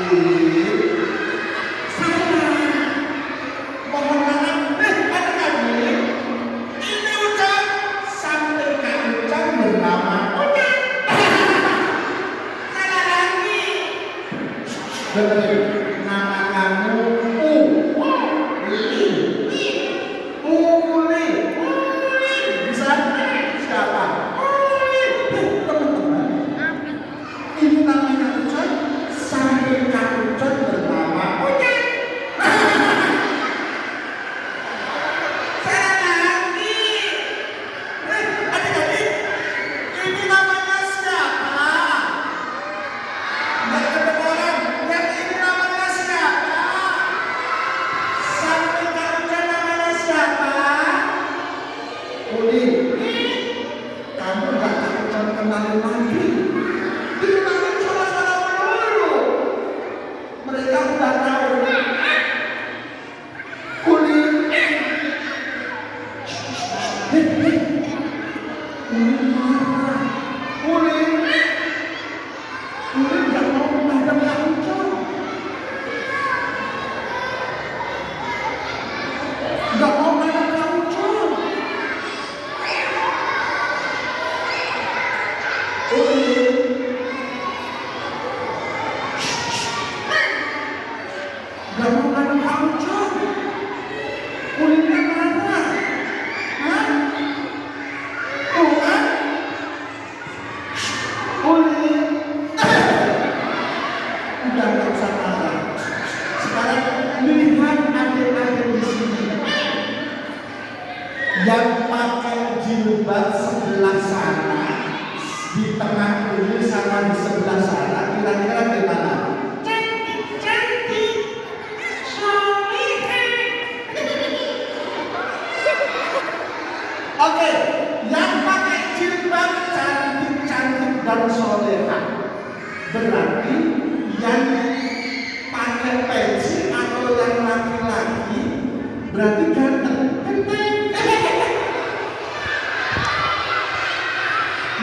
Kulit. Salah. Mohon maaf. Ada lagi. Ini ucap sampai ucap bernama Ucap. Salah lagi. Betul. Nama kamu Uli. Bisa? Siapa? Teman-teman. Ini namanya Ucap. Sampai Ucap bernama Ucap. Salah lagi. Adik-adik. Ini namanya siapa? Nggak kedengaran. Yang ini namanya siapa? Sampai Ucap namanya siapa? Uli. Kamu nggak Ucap kenalin lagi. Dikenalin salah-salah dulu. Mereka udah tahu. Uli. Uli marah. Uli nggak mau menghadap Kak Ucap. Nggak mau menghadap Kak Ucap. Uli. Nggak mau menghadap Kak Ucap. Ulinya marah. Hah? Tuh kan? Uli. Udah nggak usah marah. Sekarang lihat adik-adik di sini. Yang pakai jilbab sebelah sana, di tengah ini sama di sebelah sana, kira-kira gimana? Cantik-cantik. Oke, yang pakai jilbab cantik-cantik dan soleha. Berarti yang pakai peci atau yang laki-laki berarti ganteng.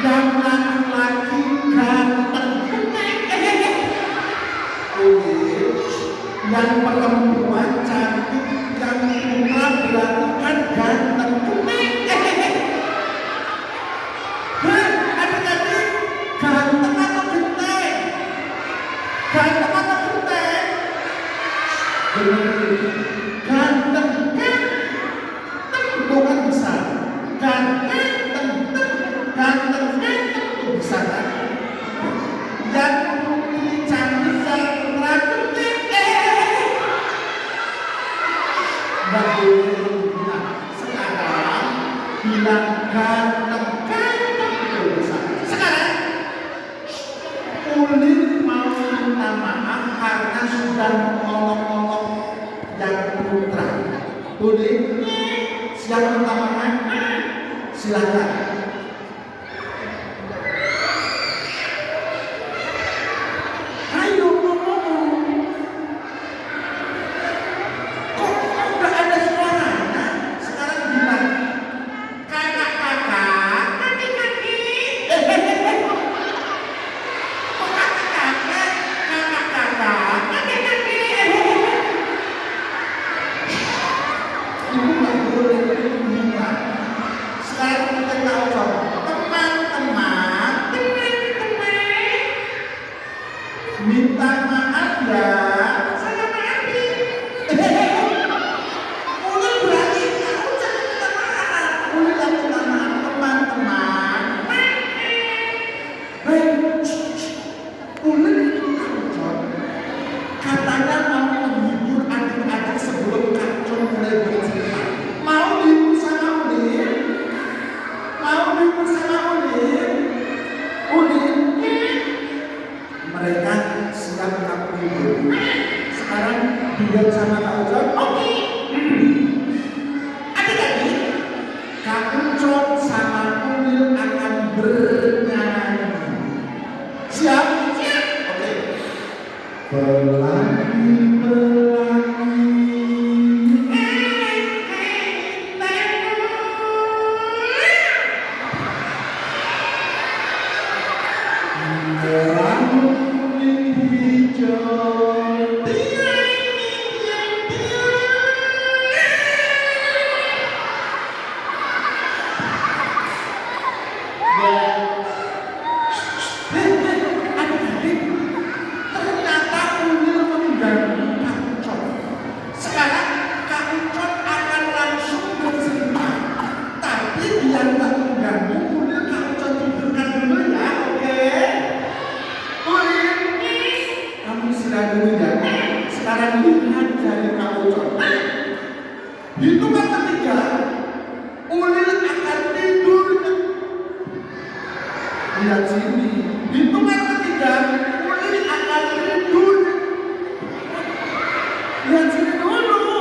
Yang laki-laki ganteng. Yang perempuan cantik, yang putra berarti kan ganteng. Adik-adik, ganteng atau genteng? Ganteng atau genteng? Ganteng. Itu kan bisa. Ganteng itu bisa kan? Yang putri cantik, yang putra genteng. Nggak boleh. Nah, sekarang bilang ganteng itu bisa. Sekarang Uli mau minta maaf karena sudah ngomong-ngomong yang putra. Uli, siap minta maaf? Silakan. Ayo ngomong. Kok nggak ada suaranya? Sekarang bilang kakak-kakak, adik-adik. Kok kakak-kakak, adik-adik. Ibu nggak boleh minta. Sekarang kita tahu teman-teman, minta maaf ya. Saya maafin. Uli berani kamu jangan minta maaf. Uli yang minta maaf teman-teman. Hei, Uli Kacon katanya mau menghibur adik-adik sebelum Kacon mulai bercerita. Mau dihibur sama Uli? Mau dihibur sama Uli? Uli? Mereka siap kamu hibur. Sekarang duet sama Kak Ucap. Oke. Adik-adik, Kak Ucap sama Uli akan bernyanyi. Siap? Siap. Oke. Merah kuning hijau akan lihat dari kaucon. Hitungan ketiga, ulil akan tidur. Lihat sini. Hitungan ketiga, ulil akan tidur. Lihat sini dulu.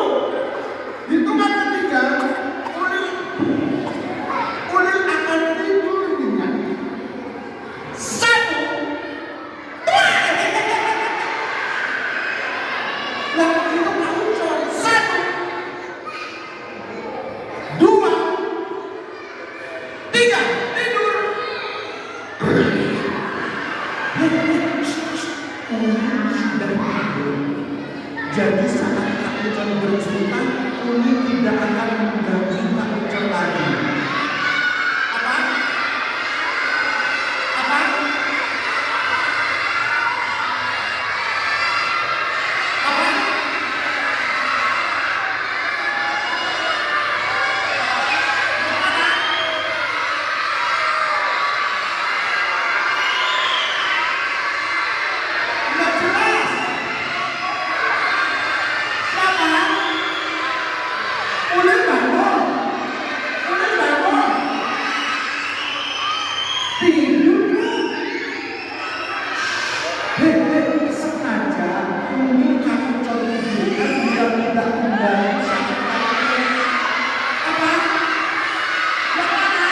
Hitungan ketiga, ulil akan tidur dengan satu. Nah, itu kaucon. Satu, dua, tiga, tidur. Jadi saat kaucon bercerita, ulil tidak akan mengganggu kaucon lagi. Apa? Apa? Apa? Nggak jelas. Siapa? Ulil bangun. Ulil bangun. Tidur. Sengaja ini kaucon tunjukkan biar tidak kembali sakit hati. Apa? Yang mana?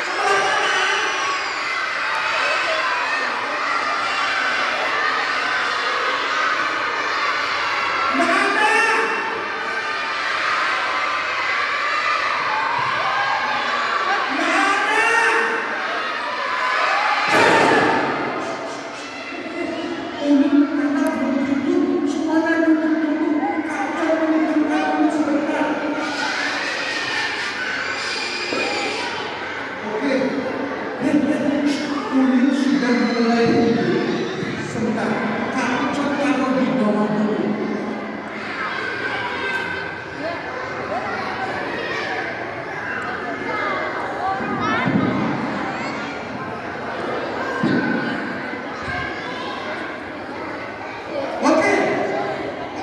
Sebelah mana? Nggak ada. Nggak ada. Ulil karena begitu semuanya duduk dulu. Kaucon menunjukkan ulil sebentar. Oke. Ulil sudah mulai tidur. Sebentar. Kaucon taruh di bawah dulu. Oke,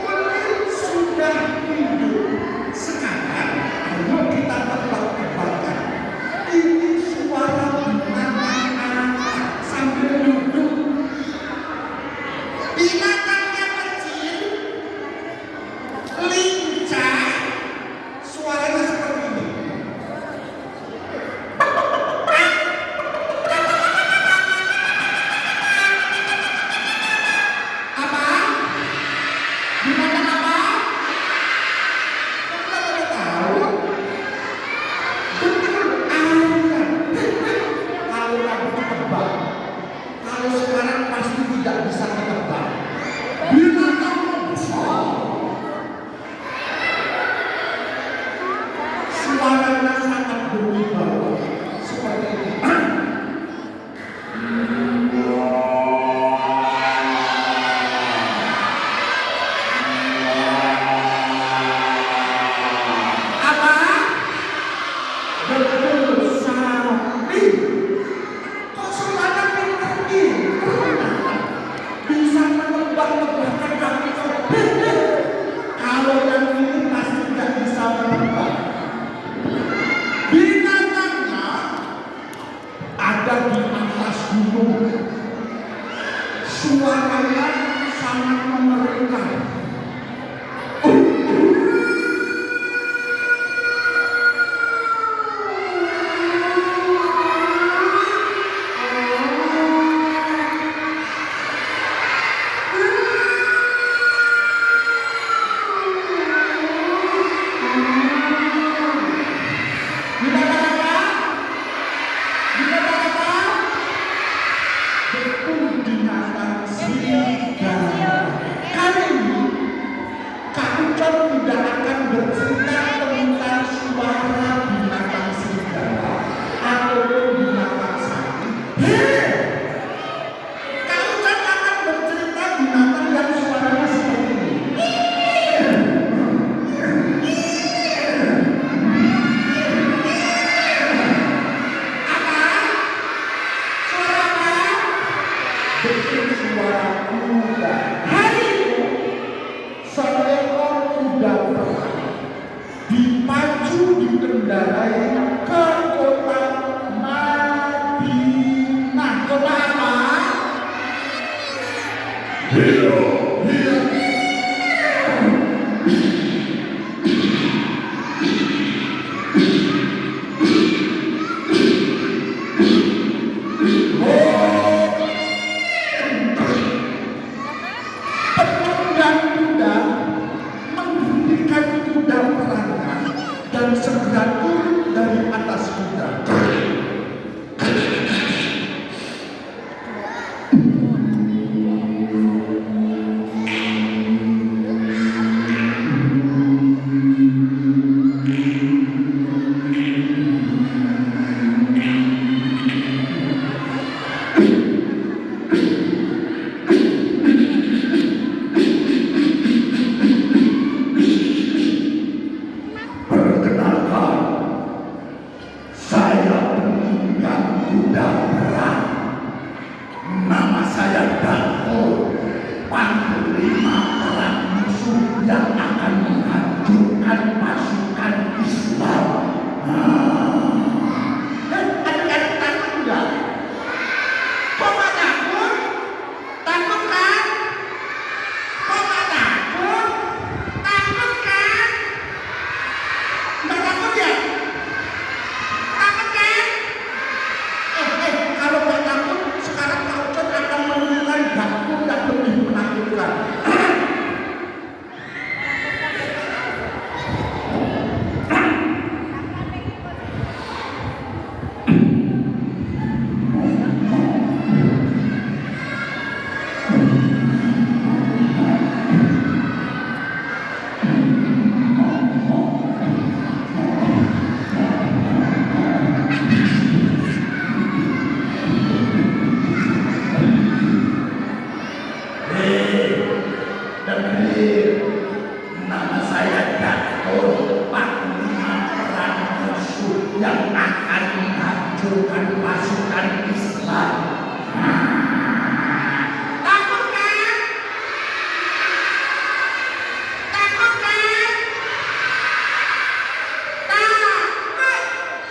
ulil sudah tidur. Sekarang, ayo kita tebak-tebakan. Ini suara binatang apa sambil duduk? Binatangnya kecil, lincah, suaranya seperti ini. Apa? Binatang apa? Kamu tidak tahu? Betul, ayam. Kalau kamu tebak, kalau sekarang pasti tidak bisa ditebak. Binatang besar. Suaranya sangat berwibawa. Seperti ini. Apa? Betul, sapi. Kok suaranya pintar gitu? Bisa menebak-nebakkan kaucon. Kalau yang ini pasti tidak bisa menebak. Binatangnya ada di atas gunung. Suaranya sangat mengerikan. Binatang apa? Binatang apa? Betul, binatang serigala. Kali ini mengendarai ke kota Madinah. Kota apa? Hiyo. Penunggang kuda menghentikan kuda perangnya dan segera turun dari atas kuda. Perkenalkan, saya penunggang kuda perang. Nama saya Dato, panglima perang musuh yang akan menghancurkan pasukan Islam. Adik-adik takut enggak? Kok nggak takut? Takut kan? Kok nggak takut? Takut kan? Nggak takut ya? Takut kan? Kalau nggak takut, sekarang Pak Ucok akan menemukan dapur yang lebih menakutkan. Dengar, nama saya Dato, panglima perang musuh yang akan menghancurkan pasukan Islam. Takut kan? Takut kan? Takut. Takut.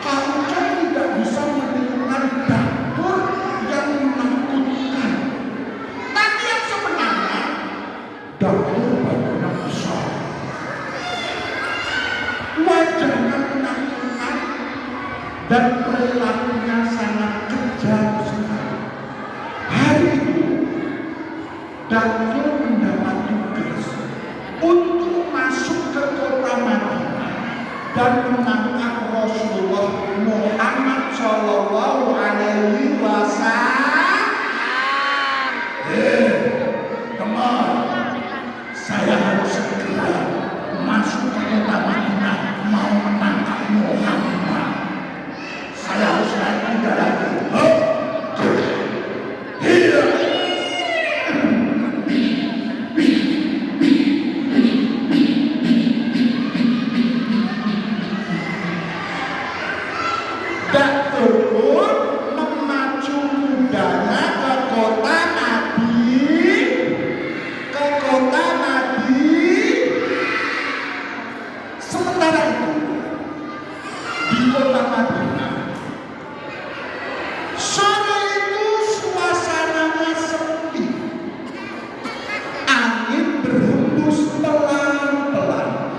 Kamu kan tidak bisa menemukan dapur yang menakutkan. Tapi yang sebenarnya dapur bangunan besar, wajahnya menakutkan dan perilakunya sangat kejam sekali. Hari itu Dapur mendapat tugas untuk masuk ke kota Madinah dan menangkap Rasulullah Muhammad Shallallahu Alaihi Wasallam. Teman, saya harus segera masuk ke kota Madinah mau menangkap Muhammad. Saya harus naik kuda lagi. Dato pun memacu kudanya ke kota Nabi. Sementara itu di kota Madinah sore itu suasananya sepi, angin berhembus pelan-pelan.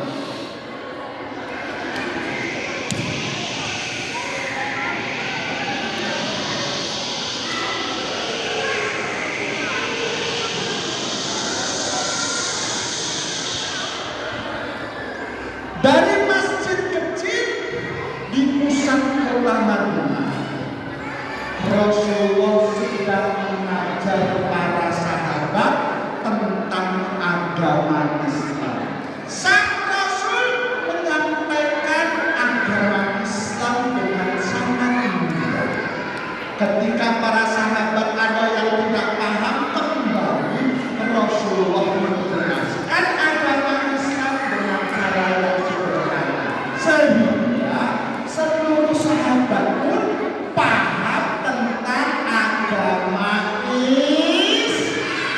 Ketika para sahabat ada yang tidak paham kembali, Rasulullah menjelaskan agama Islam dengan cara yang sederhana, sehingga seluruh sahabat pun paham tentang agama Islam.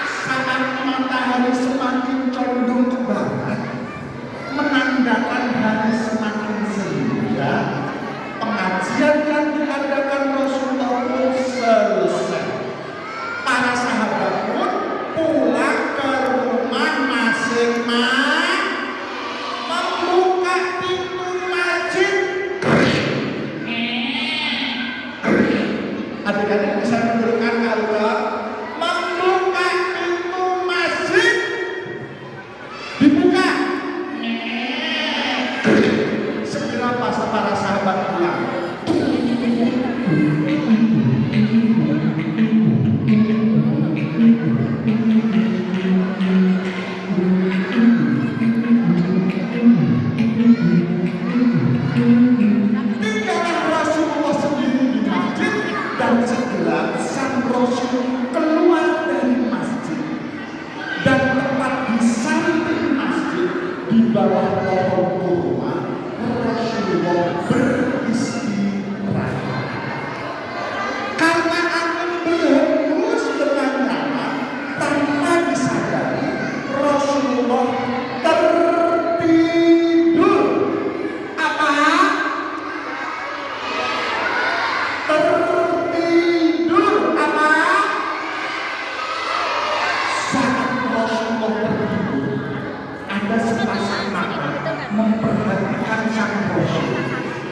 Saat matahari semakin condong ke barat, menandakan hari semakin senja, pengajian yang diadakan Rasulullah pun selesai. Para sahabat pun pulang ke rumah masing-masing, membuka pintu masjid. Adik-adik bisa mendengarkan kalau membuka pintu masjid, dibuka. Segera pas para sahabat pulang. Tinggallah Rasulullah sendiri di masjid, dan segera sang Rasul keluar dari masjid, dan tepat di samping masjid di bawah pohon kurma Rasulullah beristirahat. Karena angin berhembus dengan nyaman, tanpa disadari Rasulullah tertidur. Apa? Tertidur. Apa? Saat Rasulullah tertidur, ada sepasang mata memperhatikan sang Rasul.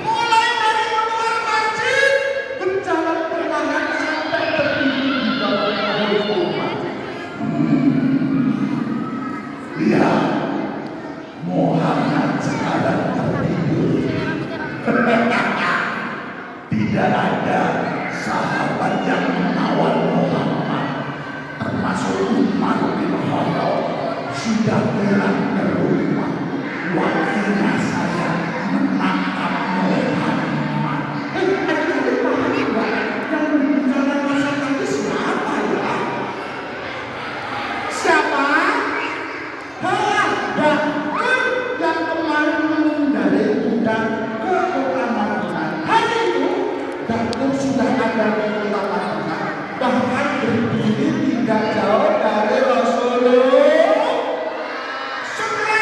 Mulai dari keluar masjid, berjalan perlahan sampai tertidur di bawah pohon kurma. Lihat, Muhammad sekarang tertidur. Tidak ada sahabat yang mengawal Muhammad, termasuk Umar bin Khattab, sudah pulang ke rumah. Waktunya saya menangkap Muhammad. Adik-adik paham enggak? Yang berbicara masalah itu siapa ya? Siapa? Bahkan yang kemarin mengendarai kuda ke kota Madinah. Hari itu Datuk sudah ada di kota Madinah, bahkan berdiri tidak jauh dari Rasulullah. Setelah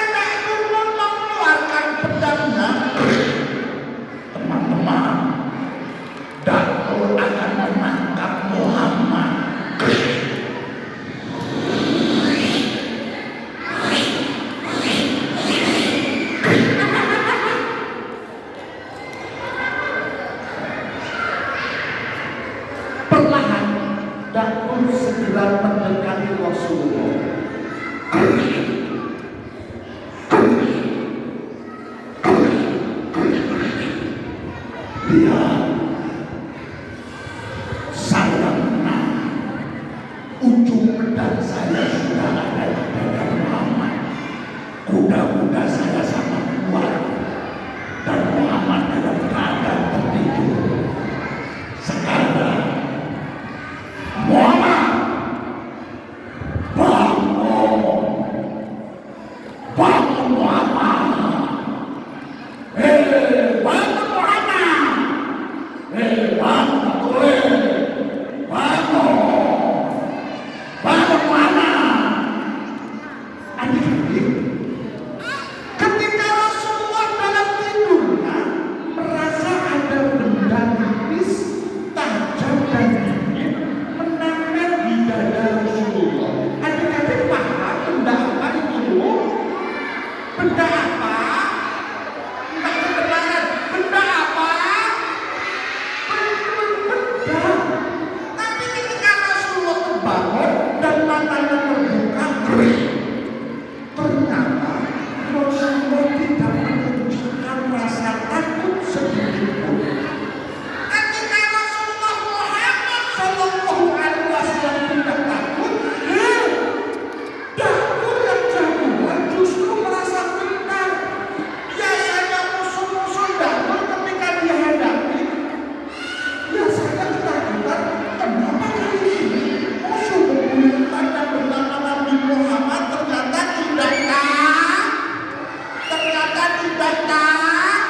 datang,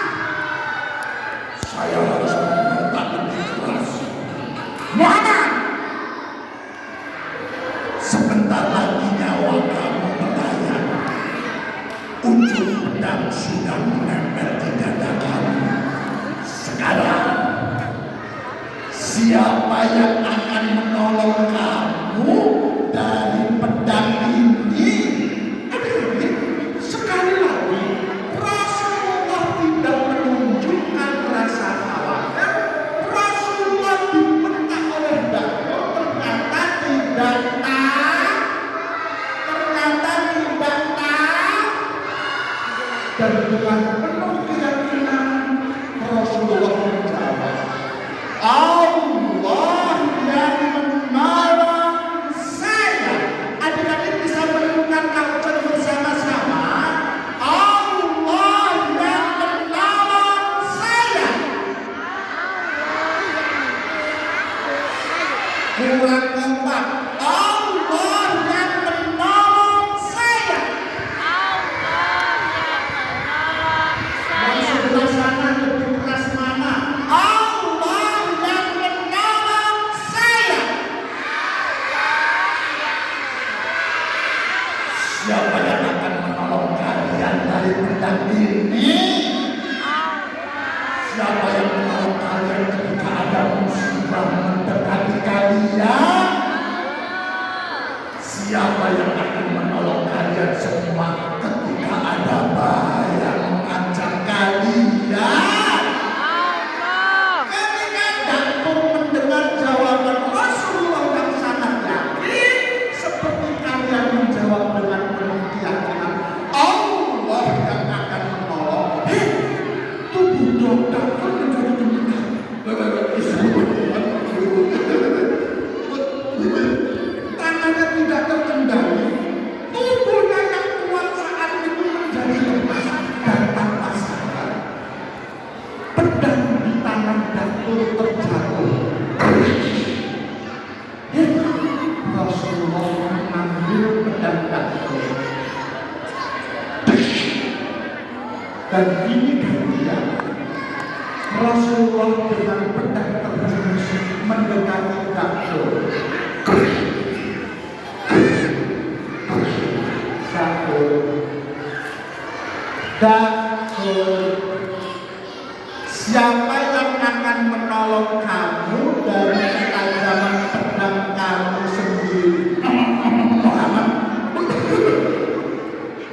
saya harus membentak lebih keras. Muhammad, sebentar lagi nyawa kamu melayang. Ujung pedang sudah menempel di dada kamu. Sekarang siapa yang akan menolong kamu dari pedang ini? Sekali lagi, Rasulullah tidak menunjukkan rasa khawatir. Rasulullah dibentak oleh Daud, ternyata tidak tahu. Dan dengan penuh keyakinan Rasulullah menjawab, Allah yang menolong saya. Adik-adik bisa menemukan kaucan bersama-sama, Allah yang menolong saya. Kurang kompak, Allah yang menolong saya. Yang sebelah sana lebih keras mana? Allah yang menolong saya. Siapa yang akan menolong kalian dari pedang ini? Siapa yang menolong kalian ketika ada musibah mendekati kalian? Siapa yang akan menolong kalian semua ketika ada bahaya mengancam kalian? Ketika Daud mendengar jawaban Rasulullah yang sangat yakin, seperti kalian menjawab dengan penuh keyakinan, Allah yang akan menolong. Tubuh Daud menjadi gemetar. Tangannya tidak terkendali. Tubuhnya yang kuat saat itu menjadi lemas dan tanpa sadar. Pedang di tangan Daud terjatuh. Rasulullah mengambil pedang Daud. Dan ini dia. Rasulullah dengan pedang terhunus mendekati Daud. Daud, siapa yang akan menolong kamu dari ketajaman pedang kamu sendiri? Muhammad,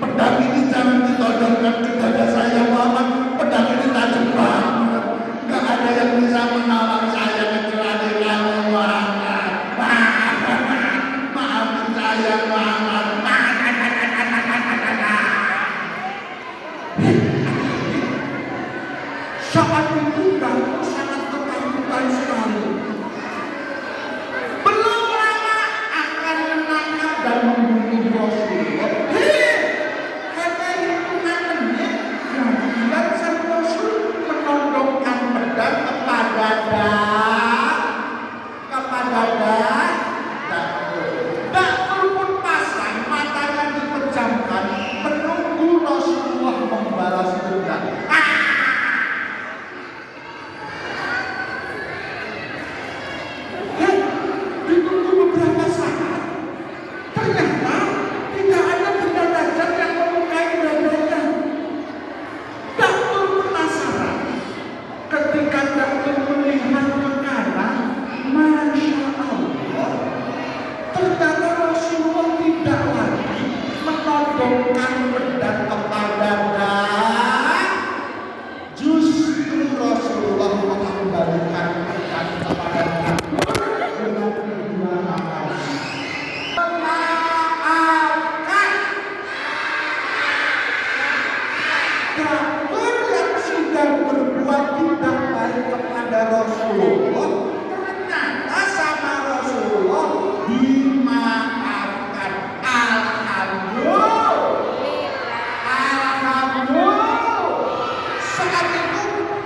pedang ini jangan ditodongkan ke dada saya, Muhammad. Pedang ini tajam banget. Gak ada yang bisa menolong saya kecuali kamu, Muhammad. Maafin saya, Muhammad. Saat itu Daud sangat ketakutan sekali. Belum lama akan menangkap dan membunuh Rasulullah. Hanya hitungan menit, kemudian sang Rasul menodongkan pedang kepada Daud. Daud pun pasang, matanya dipejamkan, menunggu Rasulullah membalas dendam. Ditunggu beberapa saat, ternyata tidak ada benda tajam yang melukai dadanya. Daud penasaran. Ketika Daud melihat ke kanan, Masya Allah, ternyata Rasulullah tidak lagi menodongkan pedang kepada Daud. Justru Rasulullah mengembalikan pedang kepada Daud dengan kedua tangannya. Memaafkan Daud yang sudah berbuat tidak baik kepada Rasulullah, ternyata sama Rasulullah dimaafkan. Alhamdulillah. Saat itu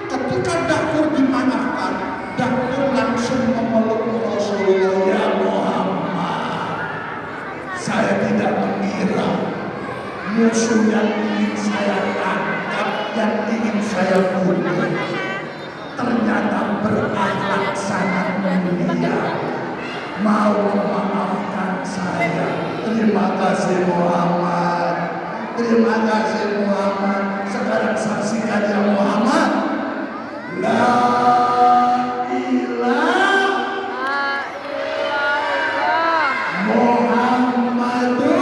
ketika Daud dimaafkan, Daud langsung memeluk Rasulullah. Ya Muhammad, saya tidak mengira musuh yang ingin saya tangkap, yang Amelia mau memaafkan saya. Terima kasih Muhammad. Terima kasih Muhammad. Sekarang saksikan ya Muhammad. La ilaha Muhammadur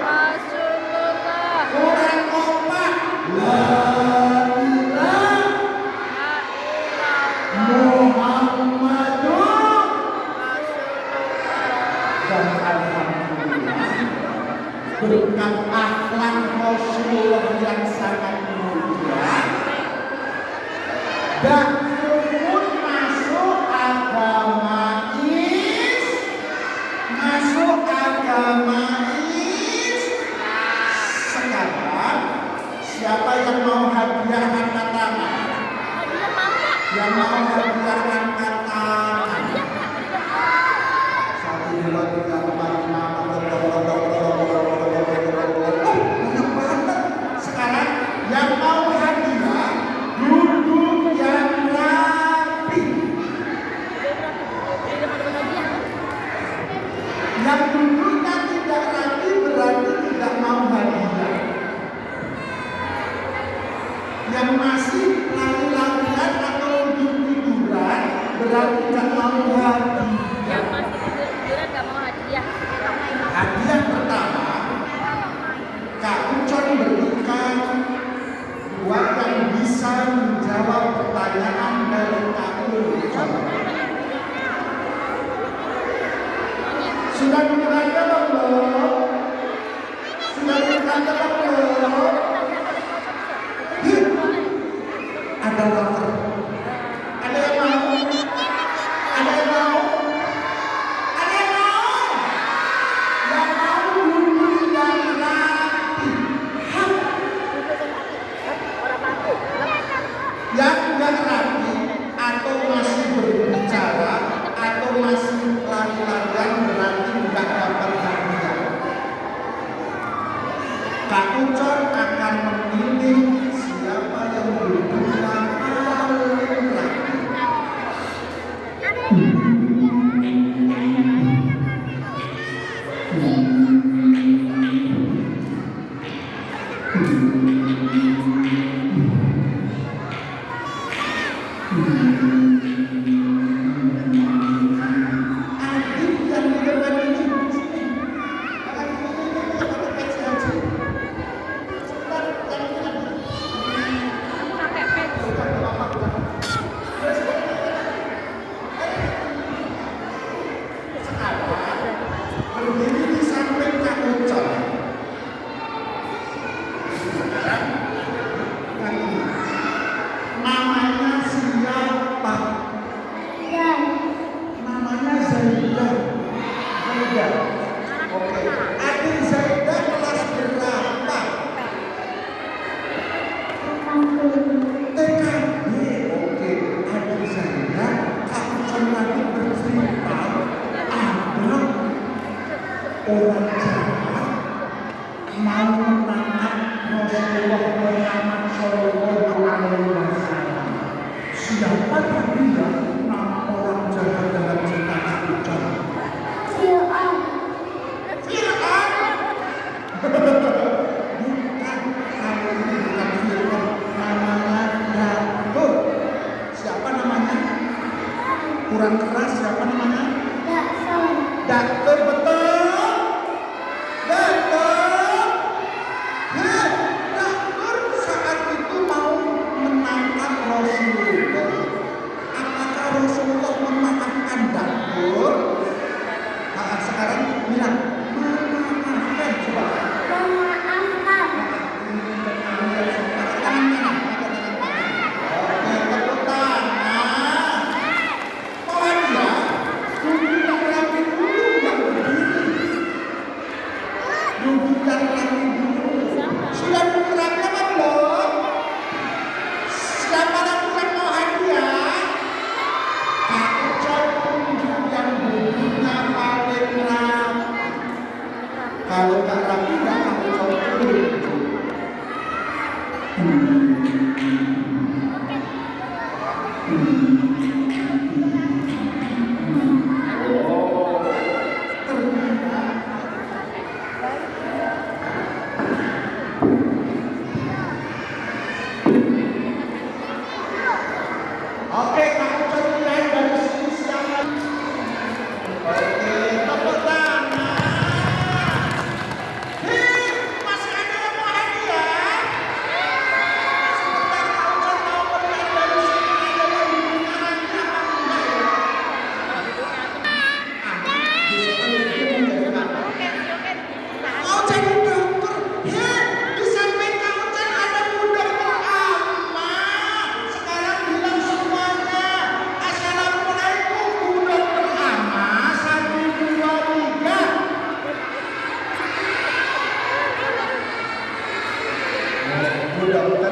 Rasulullah. Orang kompak. La ilaha Muhammadur dan alhamdulillah berkat akhlak Rasulullah yang sangat mulia dan pun masuk agama sekarang siapa yang mau hadiah angkat tangan? Yang mau hadiah angkat tangan? 1, 2, 3, 4, 5, banyak banget. Sekarang yang mau hadiah duduk yang rapi. Yang duduknya tidak rapi berarti tidak mau hadiah. Yang masih lari-larian atau tidur-tiduran berarti tidak mau hadiah. Yang masih tidur-tiduran gak mau hadiah. Hadiah pertama, Kak Ucon berikan buat yang bisa menjawab pertanyaan dari Kak Ucon. Sudah bertanya belum? Sudah bertanya belum? Ada lapar. Ada yang mau? Ada yang mau? Ada yang mau? Yang mau duduk yang rapi. Yang enggak rapi atau masih berbicara atau masih lari-larian berarti enggak dapat hadiah. Kak Ucon akan memilih siapa yang duduknya paling rapi. Adik yang di depan ini sini. Berdiri di samping Kak Ucon. Sekarang namanya siapa? Namanya Zaidah. Zaidah. Oke. Adik Zaidah kelas berapa? TKB. Oke. Adik Zaidah, Kak Ucon lagi bercerita ada orang Jawa mau menangkap Rasulullah Muhammad Shallallahu Alaihi Wasallam. Siapa tadi ya nama orang Jawa dalam cerita Kak Ucon? Fir'aun. Bukan, kalau ini bukan Fir'aun, namanya Yakub. Siapa namanya? Kurang keras, siapa namanya? Dakter, betul. Dakter. Dakter saat itu mau menangkap Rasulullah. Apakah Rasulullah memaafkan Dakter? Nah, sekarang bilang memaafkan, coba. Oke, tepuk tangan. Mohon ya, duduk yang rapi dulu, yang berdiri. Duduk yang rapi dulu. Sudah duduk apa belum? Siapa yang kurang mau hadiah? Kak Ucon tunjuk yang duduknya paling rapi. Kalau tak rapi, Kak Ucon tunjuk. Mudah-mudahan